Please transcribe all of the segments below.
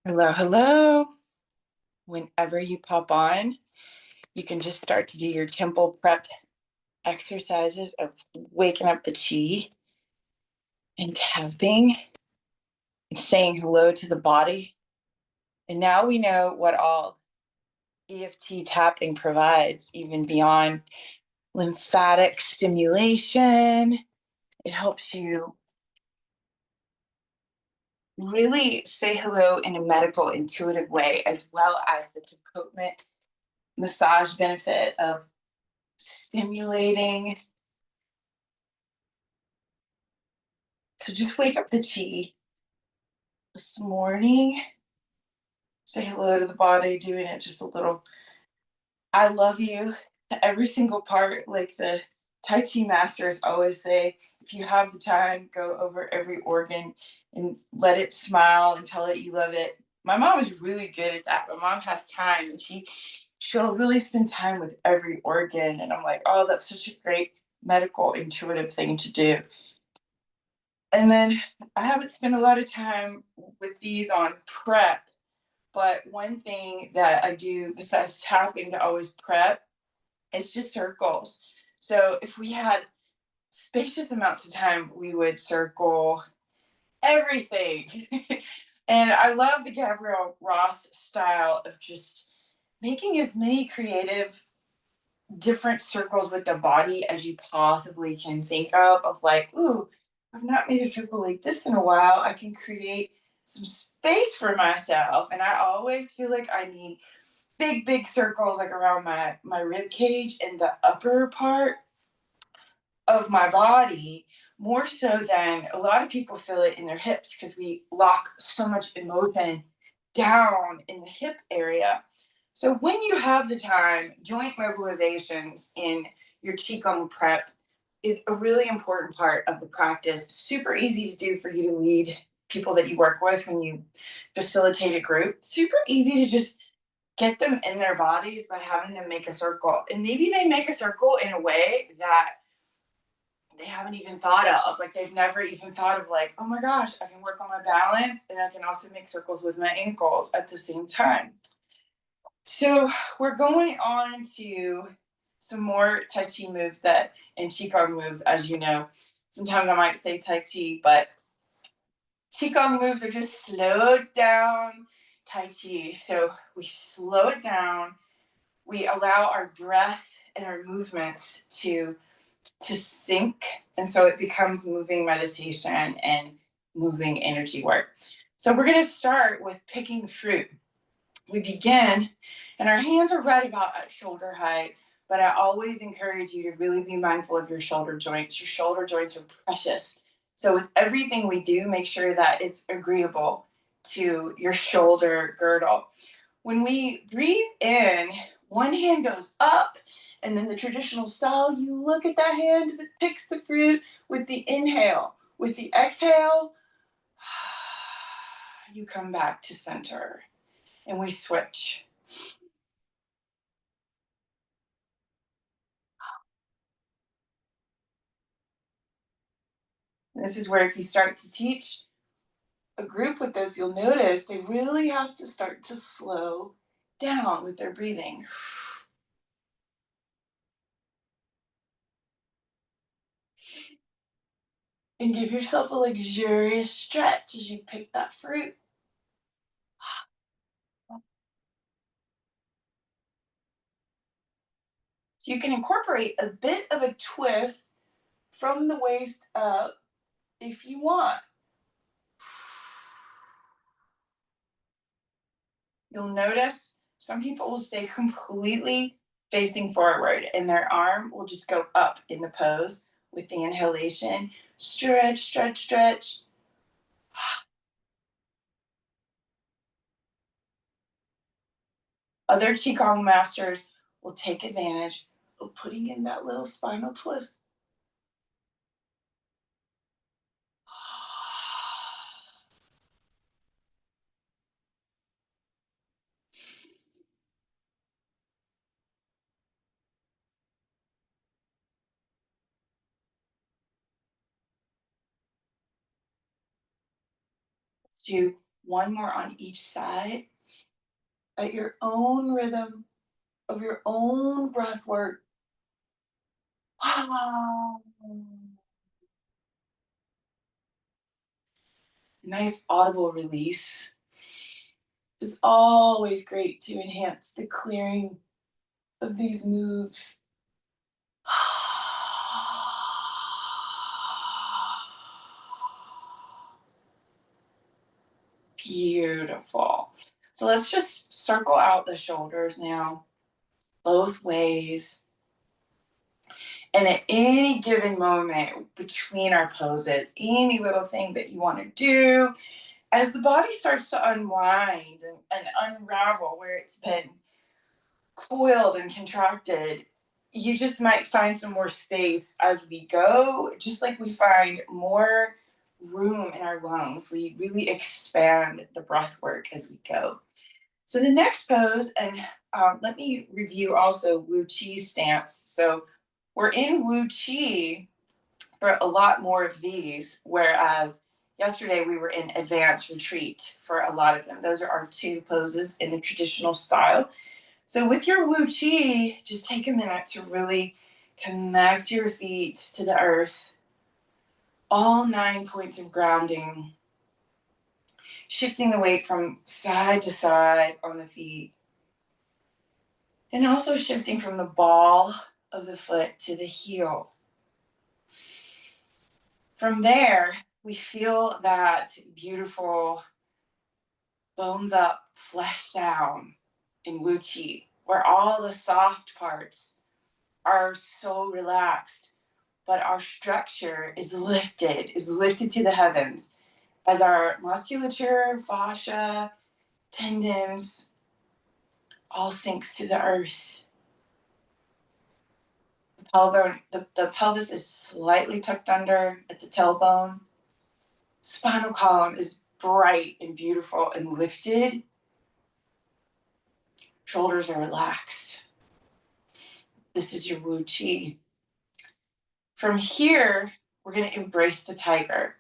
Hello, hello. Whenever you pop on, you can just start to do your temple prep exercises of waking up the chi and tapping and saying hello to the body. And now we know what all EFT tapping provides, even beyond lymphatic stimulation. It helps you really say hello in a medical, intuitive way, as well as the potent massage benefit of stimulating. So just wake up the chi this morning. Say hello to the body, doing it just a little. I love you to every single part. Like the Tai Chi masters always say, if you have the time, go over every organ and let it smile and tell it you love it. My mom is really good at that. My mom has time and she'll really spend time with every organ. And I'm like, oh, that's such a great medical intuitive thing to do. And then I haven't spent a lot of time with these on prep, but one thing that I do besides tapping to always prep is just circles. So if we had spacious amounts of time, we would circle everything. And I love the Gabrielle Roth style of just making as many creative different circles with the body as you possibly can think of like, ooh, I've not made a circle like this in a while. I can create some space for myself. And I always feel like I need big circles like around my rib cage and the upper part of my body, more so than a lot of people feel it in their hips because we lock so much emotion down in the hip area. So when you have the time, joint mobilizations in your qigong prep is a really important part of the practice. Super easy to do for you to lead people that you work with when you facilitate a group. Super easy to just get them in their bodies by having them make a circle. And maybe they make a circle in a way that they haven't even thought of. Like they've never even thought of like, oh my gosh, I can work on my balance and I can also make circles with my ankles at the same time. So we're going on to some more Tai Chi moves that and Qigong moves, as you know. Sometimes I might say Tai Chi, but Qigong moves are just slowed down Tai Chi. So we slow it down. We allow our breath and our movements to sync. And so it becomes moving meditation and moving energy work. So we're going to start with picking fruit. We begin, and our hands are right about at shoulder height, but I always encourage you to really be mindful of your shoulder joints. Your shoulder joints are precious. So with everything we do, make sure that it's agreeable to your shoulder girdle. When we breathe in, one hand goes up, and then the traditional style, you look at that hand as it picks the fruit with the inhale. With the exhale, you come back to center and we switch. And this is where if you start to teach a group with this, you'll notice they really have to start to slow down with their breathing. And give yourself a luxurious stretch as you pick that fruit. So you can incorporate a bit of a twist from the waist up if you want. You'll notice some people will stay completely facing forward and their arm will just go up in the pose with the inhalation. Stretch, stretch, stretch. Other Qigong masters will take advantage of putting in that little spinal twist. To One more on each side at your own rhythm of your own breath work. Nice audible release is always great to enhance the clearing of these moves. Beautiful. So let's just circle out the shoulders now, both ways. And at any given moment between our poses, any little thing that you want to do, as the body starts to unwind and unravel where it's been coiled and contracted, you just might find some more space as we go, just like we find more room in our lungs. We really expand the breath work as we go. So the next pose, and let me review also Wu Chi's stance. So we're in Wu Chi for a lot more of these, whereas yesterday we were in advanced retreat for a lot of them. Those are our two poses in the traditional style. So with your Wu Chi, just take a minute to really connect your feet to the earth. All 9 points of grounding, shifting the weight from side to side on the feet, and also shifting from the ball of the foot to the heel. From there, we feel that beautiful bones up, flesh down in Wu Chi, where all the soft parts are so relaxed, but our structure is lifted to the heavens as our musculature, fascia, tendons all sinks to the earth. The pelvis is slightly tucked under at the tailbone. Spinal column is bright and beautiful and lifted. Shoulders are relaxed. This is your Wu Chi. From here, we're going to embrace the tiger.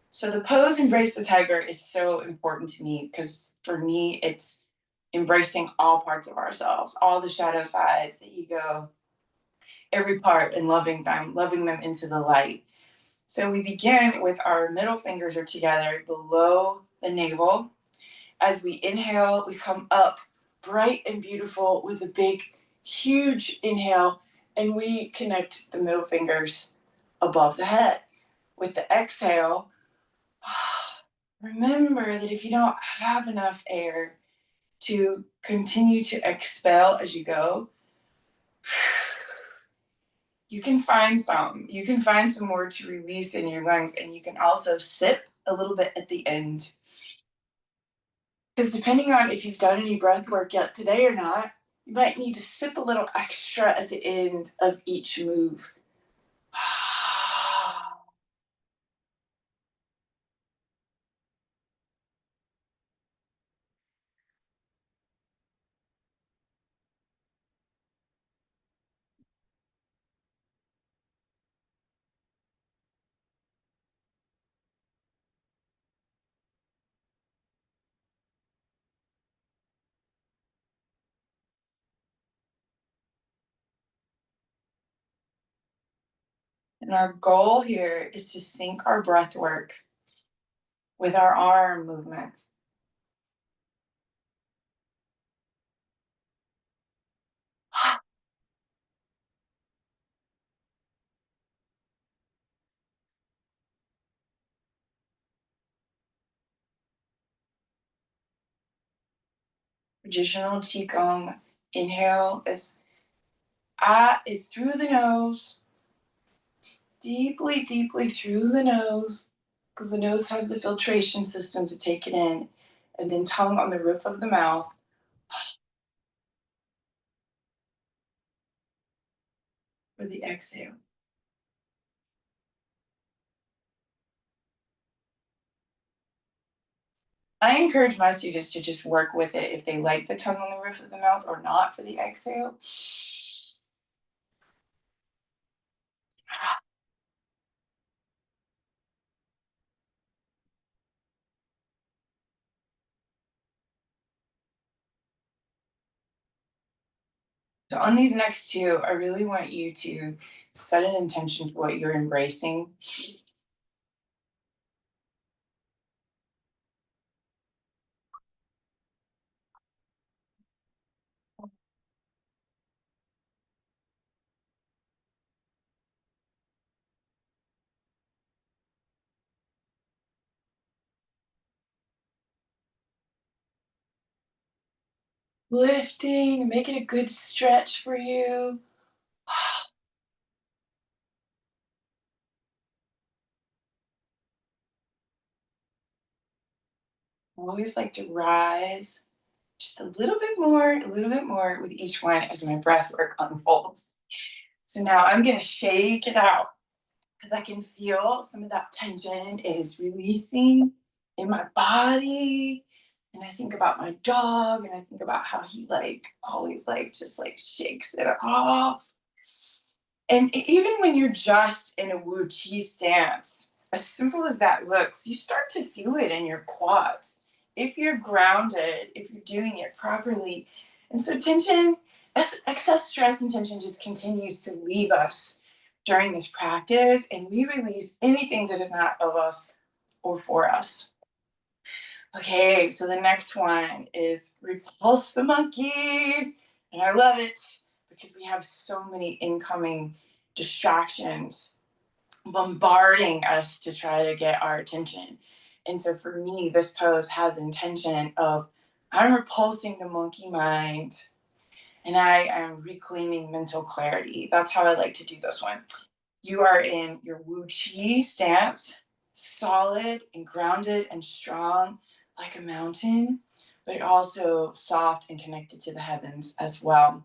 So the pose embrace the tiger is so important to me because for me, it's embracing all parts of ourselves, all the shadow sides, the ego, every part, and loving them into the light. So we begin with our middle fingers are together below the navel. As we inhale, we come up bright and beautiful with a big, huge inhale, and we connect the middle fingers above the head. With the exhale, remember that if you don't have enough air to continue to expel as you go, you can find some. You can find some more to release in your lungs, and you can also sip a little bit at the end. Because depending on if you've done any breath work yet today or not, you might need to sip a little extra at the end of each move. And our goal here is to sync our breath work with our arm movements. Traditional Qigong inhale is through the nose, deeply, deeply through the nose, because the nose has the filtration system to take it in, and then tongue on the roof of the mouth for the exhale. I encourage my students to just work with it if they like the tongue on the roof of the mouth or not for the exhale. So on these next two, I really want you to set an intention for what you're embracing. Lifting, make it a good stretch for you. I always like to rise just a little bit more with each one as my breath work unfolds. So now I'm going to shake it out because I can feel some of that tension is releasing in my body. And I think about my dog and I think about how he like always like just like shakes it off. And even when you're just in a Wu Chi stance, as simple as that looks, you start to feel it in your quads. If you're grounded, if you're doing it properly. And so tension, excess stress and tension just continues to leave us during this practice, and we release anything that is not of us or for us. Okay, so the next one is repulse the monkey. And I love it because we have so many incoming distractions bombarding us to try to get our attention. And so for me, this pose has intention of I'm repulsing the monkey mind and I am reclaiming mental clarity. That's how I like to do this one. You are in your Wu Chi stance, solid and grounded and strong like a mountain, but also soft and connected to the heavens as well.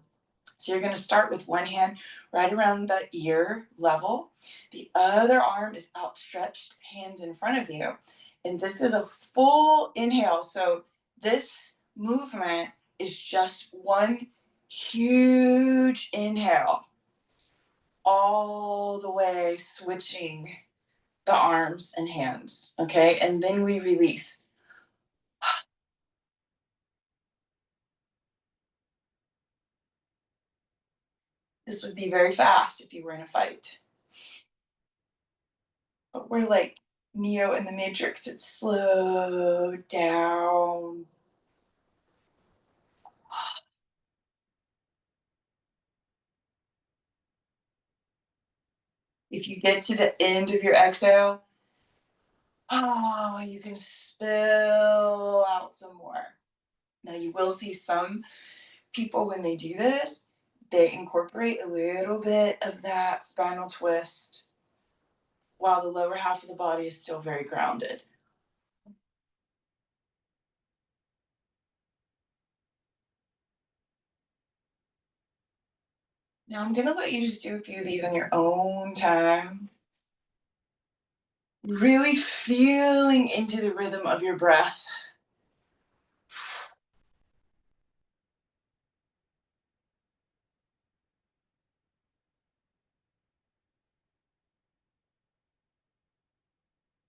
So you're going to start with one hand right around the ear level. The other arm is outstretched, hands in front of you. And this is a full inhale. So this movement is just one huge inhale, all the way switching the arms and hands. Okay. And then we release. This would be very fast if you were in a fight. But we're like Neo in the Matrix. It's slow down. If you get to the end of your exhale, you can spill out some more. Now, you will see some people when they do this, they incorporate a little bit of that spinal twist while the lower half of the body is still very grounded. Now, I'm going to let you just do a few of these on your own time. Really feeling into the rhythm of your breath.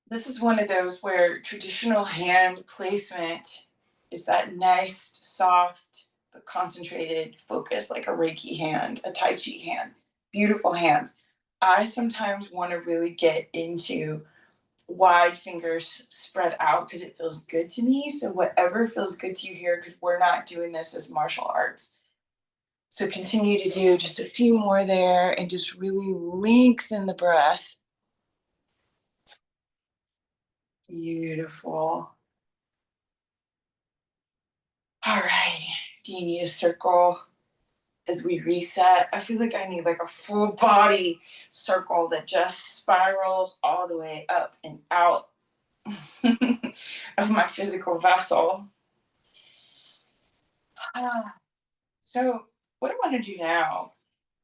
This is one of those where traditional hand placement is that nice, soft, but concentrated focus, like a Reiki hand, a Tai Chi hand. Beautiful hands. I sometimes want to really get into wide fingers spread out because it feels good to me. So, whatever feels good to you here, because we're not doing this as martial arts. So, continue to do just a few more there and just really lengthen the breath. Beautiful. All right. Do you need a circle as we reset? I feel like I need like a full body circle that just spirals all the way up and out of my physical vessel. So, what I want to do now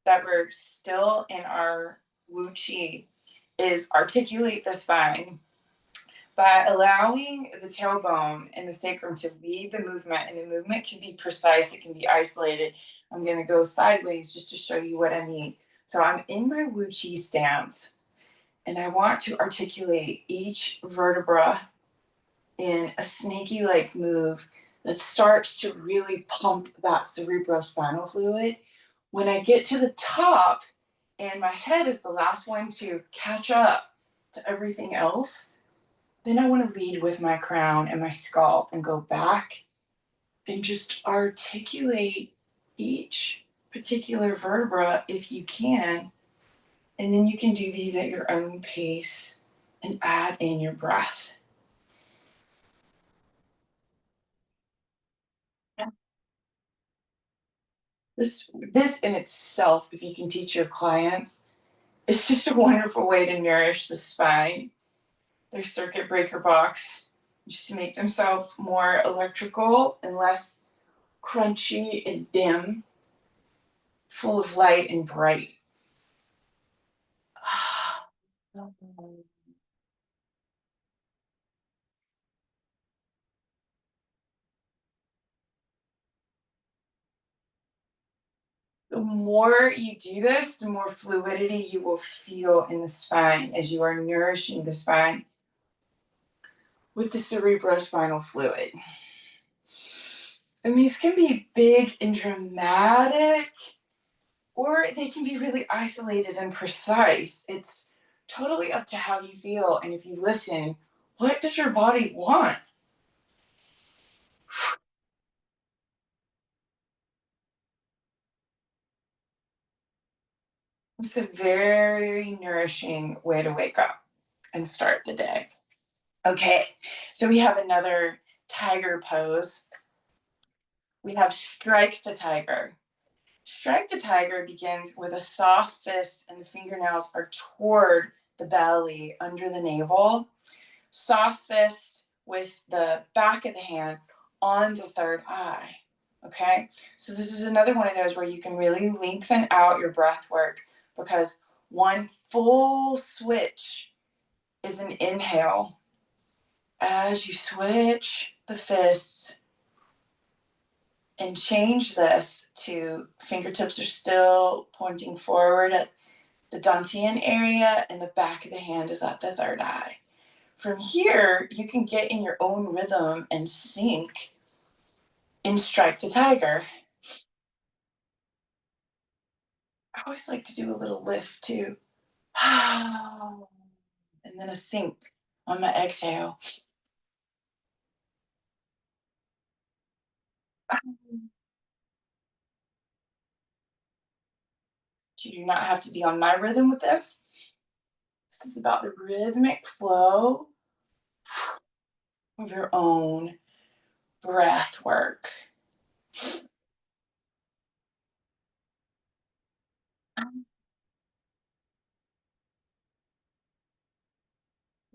that we're still in our Wu Chi is articulate the spine by allowing the tailbone and the sacrum to lead the movement, and the movement can be precise, it can be isolated. I'm going to go sideways just to show you what I mean. So I'm in my Wu Chi stance, and I want to articulate each vertebra in a snaky like move that starts to really pump that cerebrospinal fluid When I get to the top and my head is the last one to catch up to everything else, then I want to lead with my crown and my skull and go back and just articulate each particular vertebra if you can. And then you can do these at your own pace and add in your breath. This in itself, if you can teach your clients, it's just a wonderful way to nourish the spine, their circuit breaker box, just to make themselves more electrical and less crunchy and dim, full of light and bright. The more you do this, the more fluidity you will feel in the spine as you are nourishing the spine with the cerebrospinal fluid. And these can be big and dramatic, or they can be really isolated and precise. It's totally up to how you feel. And if you listen, what does your body want? It's a very nourishing way to wake up and start the day. Okay, so we have another tiger pose. We have strike the tiger. Strike the tiger begins with a soft fist, and the fingernails are toward the belly, under the navel. Soft fist with the back of the hand on the third eye. Okay, so this is another one of those where you can really lengthen out your breath work, because one full switch is an inhale. As you switch the fists and change this to fingertips are still pointing forward at the dantian area, and the back of the hand is at the third eye. From here, you can get in your own rhythm and sync and strike the tiger. I always like to do a little lift too. And then a sink on my exhale. You do not have to be on my rhythm with this. This is about the rhythmic flow of your own breath work.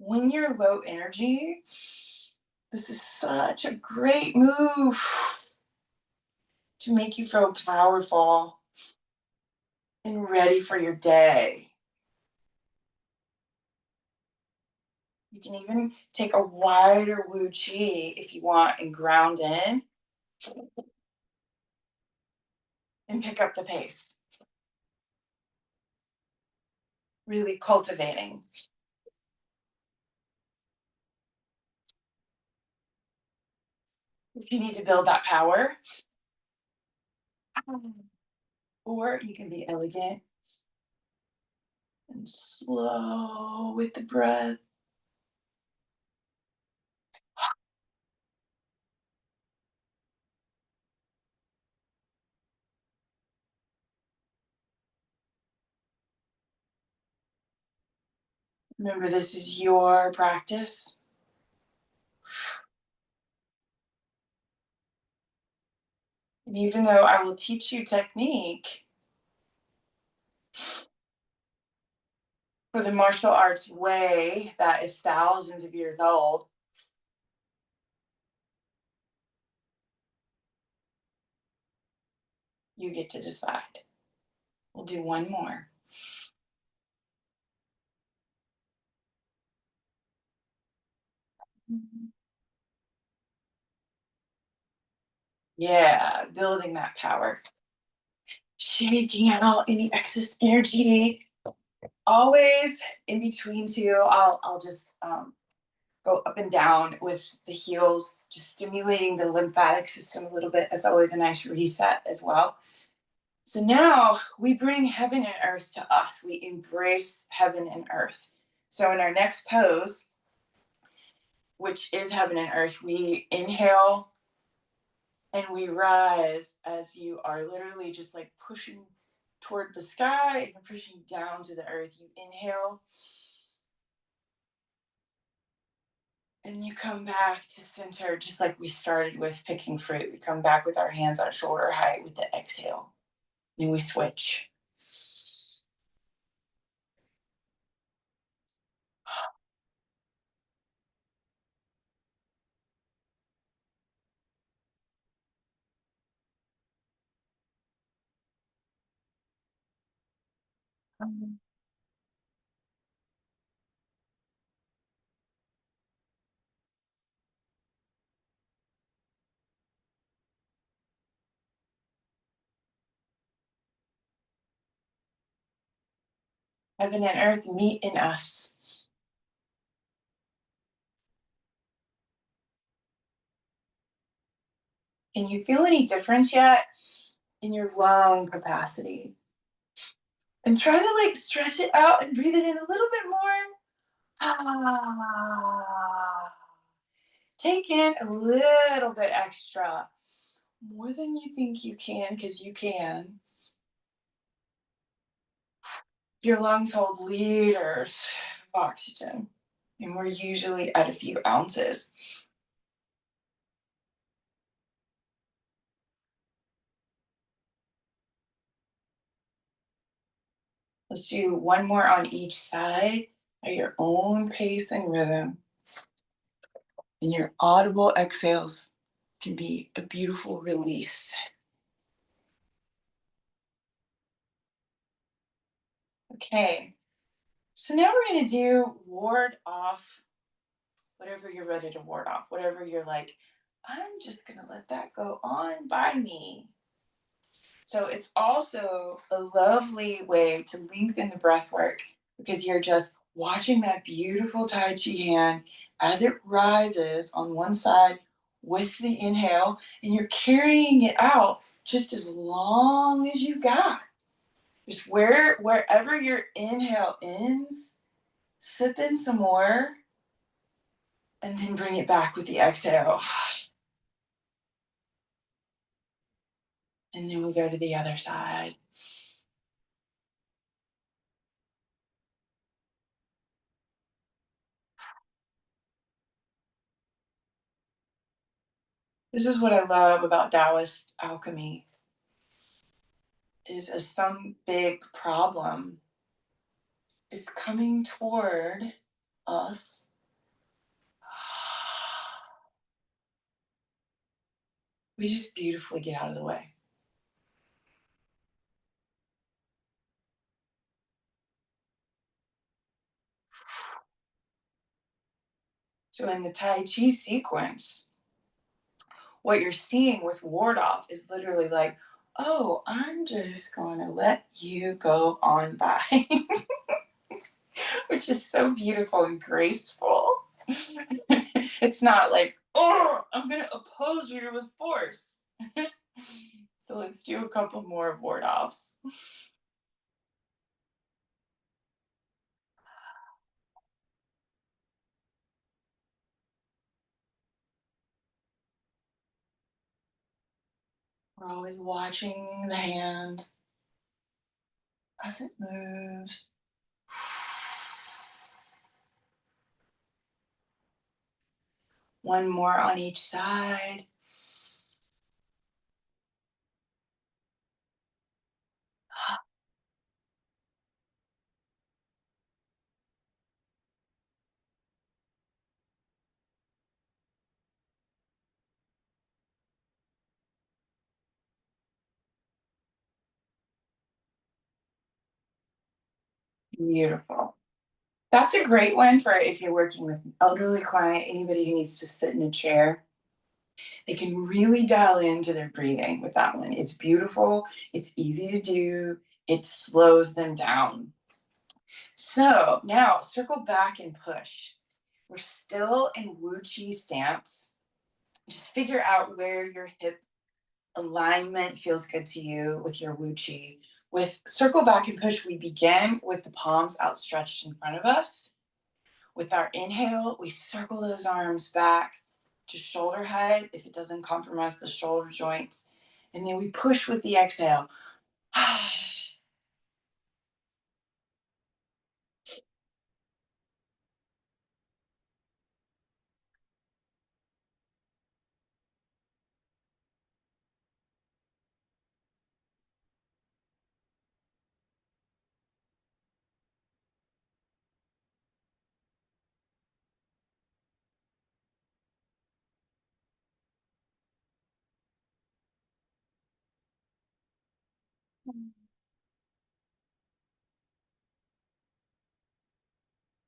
When you're low energy, this is such a great move to make you feel powerful and ready for your day. You can even take a wider Wu Chi if you want and ground in and pick up the pace. Really cultivating. If you need to build that power, or you can be elegant and slow with the breath. Remember, this is your practice. And even though I will teach you technique for the martial arts way that is thousands of years old, you get to decide. We'll do one more. Yeah, building that power. Shaking out any excess energy. Always in between two, I'll just go up and down with the heels, just stimulating the lymphatic system a little bit. That's always a nice reset as well. So now we bring heaven and earth to us. We embrace heaven and earth. So in our next pose, which is heaven and earth, we inhale and we rise as you are literally just like pushing toward the sky and you're pushing down to the earth. You inhale and you come back to center, just like we started with picking fruit. We come back with our hands on shoulder height with the exhale. And we switch. Heaven and earth meet in us. Can you feel any difference yet in your lung capacity? And try to like stretch it out and breathe it in a little bit more. Ah. Take in a little bit extra, more than you think you can, because you can. Your lungs hold liters of oxygen, and we're usually at a few ounces. Let's do one more on each side at your own pace and rhythm. And your audible exhales can be a beautiful release. Okay, so now we're going to do ward off whatever you're ready to ward off, whatever you're like, I'm just going to let that go on by me. So it's also a lovely way to lengthen the breath work because you're just watching that beautiful Tai Chi hand as it rises on one side with the inhale, and you're carrying it out just as long as you got. Just wherever your inhale ends, sip in some more and then bring it back with the exhale. And then we go to the other side. This is what I love about Taoist alchemy is as some big problem is coming toward us, we just beautifully get out of the way. So in the Tai Chi sequence, what you're seeing with ward off is literally like, oh, I'm just gonna let you go on by, which is so beautiful and graceful. It's not like, oh, I'm gonna oppose you with force. So let's do a couple more ward offs. We're always watching the hand as it moves. One more on each side. Beautiful. That's a great one for if you're working with an elderly client, anybody who needs to sit in a chair. They can really dial into their breathing with that one. It's beautiful, it's easy to do, it slows them down. So now circle back and push. We're still in Wu Chi stance. Just figure out where your hip alignment feels good to you with your Wu Chi. With circle back and push, we begin with the palms outstretched in front of us. With our inhale, we circle those arms back to shoulder height if it doesn't compromise the shoulder joints. And then we push with the exhale.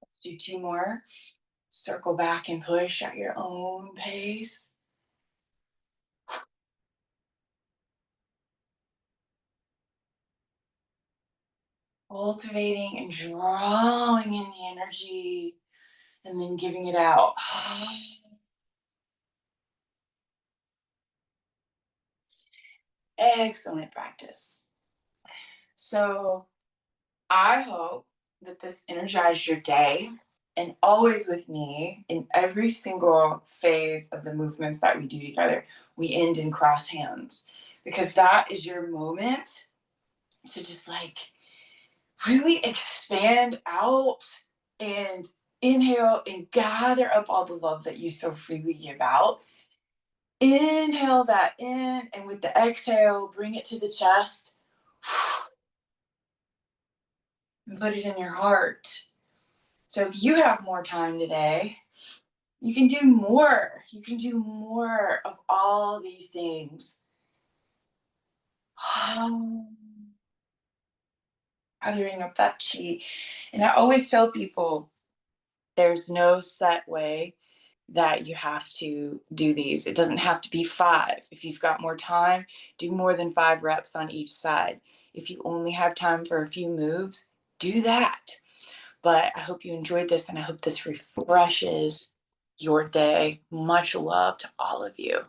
Let's do two more. Circle back and push at your own pace. Cultivating and drawing in the energy and then giving it out. Excellent practice. So I hope that this energized your day. And always with me, in every single phase of the movements that we do together, we end in cross hands because that is your moment to just like really expand out and inhale and gather up all the love that you so freely give out. Inhale that in, and with the exhale, bring it to the chest and put it in your heart. So if you have more time today, you can do more. You can do more of all these things. Gathering up that chi. And I always tell people there's no set way that you have to do these. It doesn't have to be 5. If you've got more time, do more than 5 reps on each side. If you only have time for a few moves, do that. But I hope you enjoyed this and I hope this refreshes your day. Much love to all of you.